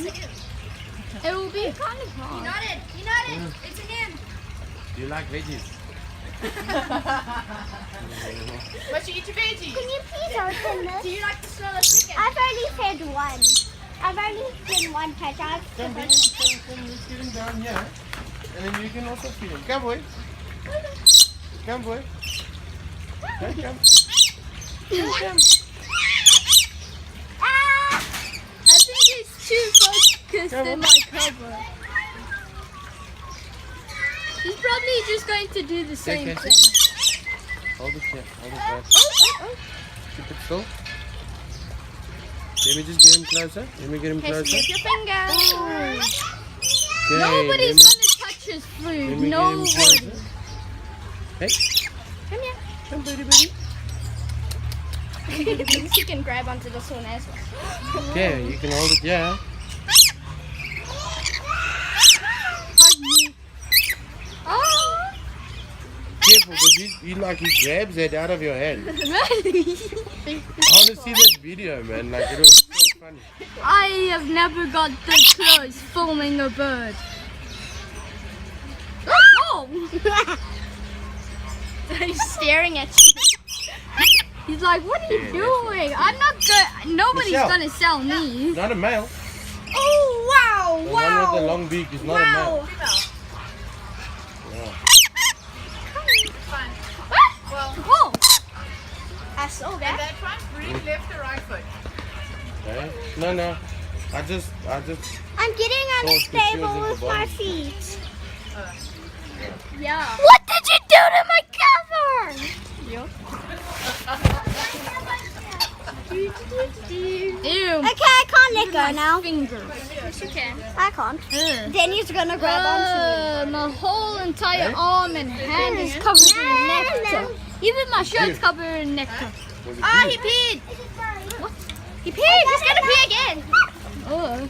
It will be kind of hard. You nodded. It's a him. Do you like veggies? What's your eat your veggies? Can you please open Do this? you like the smell of chicken? I've only fed one. I've only fed one pet. Come, let's get him down here. And then you can also feed him. Come, boy. Come, boy. Come. Come. Ah! I think it's too focused in my cover. He's probably just going to do the same Okay. thing. Hold it here. Hold it back. Oh. Keep it still. Let me just get him closer. Let me get him Okay, so closer. use your finger. Okay, Nobody's let gonna touch his me food. get him Nobody. closer. Hey, Come here. come, buddy. You can grab onto this one as well. Okay, you can hold it here. Oh, Careful, because he grabs that out of your hand. really? I want to see that video, man. Like, it was so funny. I have never got this close filming a bird. Oh! He's staring at you. He's like, what are you doing? I'm not good. Nobody's Michelle. gonna sell me. Not a male. Oh, wow. The one with the long beak is not a male. Wow. Yeah. Oh! I saw that. That one, really left or right foot? Okay. No. I just. I'm getting Oh, it's the unstable shoes at with the my bottom. feet. Yeah. What did you do to my cover? Ew. Okay, I can't let go now. Finger. Yes, you can. I can't. Ugh. Danny's gonna grab onto me. My whole entire Hey? arm and hand is covered in nectar. Even my shirt's covered in nectar. Was it Oh, you? he peed. He peed. He's gonna pee again. Oh.